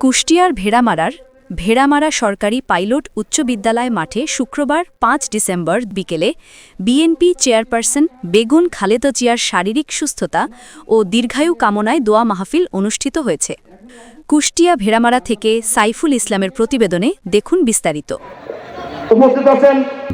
কুষ্টিয়ার ভেড়ামারা সরকারি পাইলট উচ্চ বিদ্যালয় মাঠে শুক্রবার ৫ ডিসেম্বর বিকেলে বিএনপি চেয়ারপারসন বেগুন খালেদা জিয়ার শারীরিক সুস্থতা ও দীর্ঘায়ু কামনায় দোয়া মাহফিল অনুষ্ঠিত হয়েছে। কুষ্টিয়া ভেড়ামারা থেকে সাইফুল ইসলামের প্রতিবেদনে দেখুন বিস্তারিত।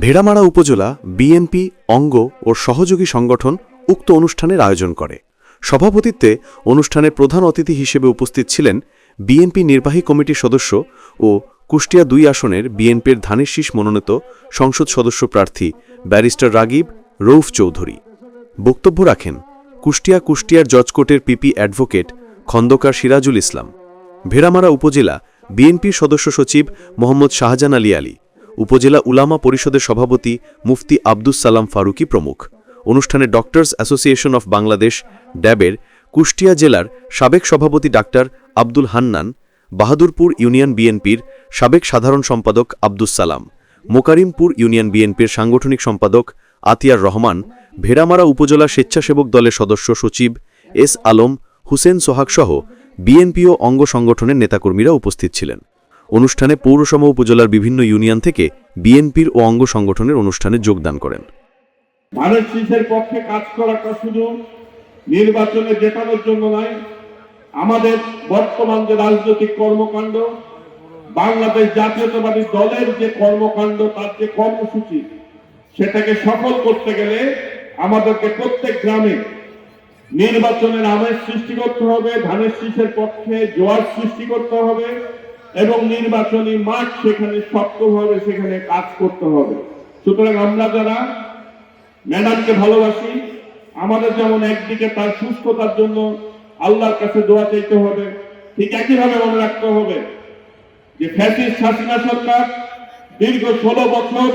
ভেড়ামারা উপজেলা বিএনপি অঙ্গ ও সহযোগী সংগঠন উক্ত অনুষ্ঠানের আয়োজন করে। সভাপতিত্বে অনুষ্ঠানের প্রধান অতিথি হিসেবে উপস্থিত ছিলেন বিএনপি নির্বাহী কমিটির সদস্য ও কুষ্টিয়া ২ আসনের বিএনপির ধানের শীষ মনোনীত সংসদ সদস্য প্রার্থী ব্যারিস্টার রাগিব রউফ চৌধুরী। বক্তব্য রাখেন কুষ্টিয়ার জজকোর্টের পিপি অ্যাডভোকেট খন্দকার সিরাজুল ইসলাম, ভেড়ামারা উপজেলা বিএনপির সদস্য সচিব মোহাম্মদ শাহজান আলী, উপজেলা উলামা পরিষদের সভাপতি মুফতি আব্দুস সালাম ফারুকি প্রমুখ। অনুষ্ঠানে ডক্টরস অ্যাসোসিয়েশন অফ বাংলাদেশ ড্যাবের কুষ্টিয়া জেলার সাবেক সভাপতি ডাক্তার আব্দুল হান্নান, বাহাদুরপুর ইউনিয়ন বিএনপির সাবেক সাধারণ সম্পাদক আব্দুস সালাম, মোকারিমপুর ইউনিয়ন বিএনপির সাংগঠনিক সম্পাদক আতিয়ার রহমান, ভেড়ামারা উপজেলা স্বেচ্ছাসেবক দলের সদস্য সচিব এস আলম হুসেন সোহাগসহ বিএনপি ও অঙ্গ সংগঠনের নেতাকর্মীরা উপস্থিত ছিলেন। অনুষ্ঠানে পৌরসভা উপজেলার বিভিন্ন ইউনিয়ন থেকে বিএনপির ও অঙ্গ সংগঠনের অনুষ্ঠানে যোগদান করেন। ধানের শীষের পক্ষে কাজ করাটা শুধু নির্বাচনে জেতানোর জন্য নয়, আমাদের বর্তমান যে রাজনৈতিক কর্মকাণ্ড, বাংলাদেশ জাতীয়তাবাদী দলের যে কর্মকাণ্ড, তার যে কর্মসূচি, সেটাকে সফল করতে গেলে আমাদেরকে প্রত্যেক গ্রামে নির্বাচনের আমেজ সৃষ্টি করতে হবে, ধানের শীষের পক্ষে জোয়ার সৃষ্টি করতে হবে এবং নির্বাচনী মাঠ সেখানে শক্তভাবে সেখানে কাজ করতে হবে। সুতরাং আমরা যারা ম্যাডামকে ভালোবাসি, আমাদের যেমন একদিকে তার সুস্থতার জন্য আল্লাহর কাছে দোয়া চাইতে হবে, ঠিক একইভাবে মনে রাখতে হবে যে ফ্যাসিস্ট হাসিনা সরকার দীর্ঘ ১৬ বছর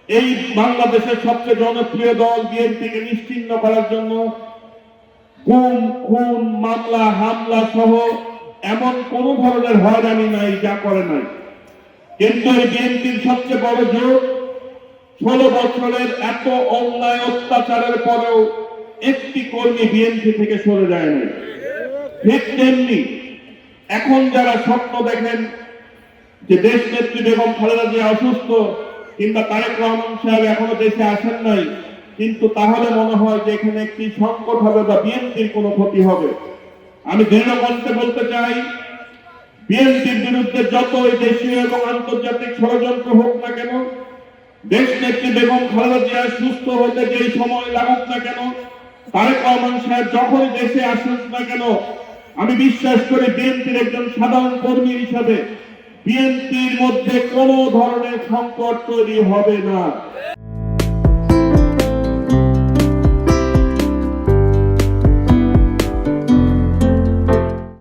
এই বাংলাদেশের সবচেয়ে জনপ্রিয় দল বিএনপিকে নিশ্চিহ্ন করার জন্য গুম, খুন, মামলা, হামলা সহ এমন কোন ধরনের হয়রানি নাই যা করে নাই। কিন্তু এই বিএনপির সবচেয়ে বড় জোর, ১৬ বছরের এত অন্যায় অত্যাচারের পরেও একটি কর্মী বিএনপি থেকে সরে যায় নাই। ঠিক তেমনি এখন যারা স্বপ্ন দেখেন যে দেশ নেত্রী বেগম খালেদা জিয়া অসুস্থ কিংবা তারেক রহমান সাহেব এখনো দেশে আসেন নাই, কিন্তু তাহলে মনে হয় যে এখানে একটি সংকট হবে বা বিএনপির কোনো ক্ষতি হবে। আমি দৃঢ় কণ্ঠে বলতে চাই, বিএনপির বিরুদ্ধে যতই দেশীয় এবং আন্তর্জাতিক ষড়যন্ত্র হোক না কেন, দেশ নেত্রী বেগম খালেদা জিয়া সুস্থ হতে যেই সময় লাগুক না কেন, তারেক রহমান সাহেব যখনই দেশে আসুক না কেন, আমি বিশ্বাস করি বিএনপির একজন সাধারণ কর্মী হিসাবে বিএনপির মধ্যে কোনো ধরনের সংকট তৈরি হবে না।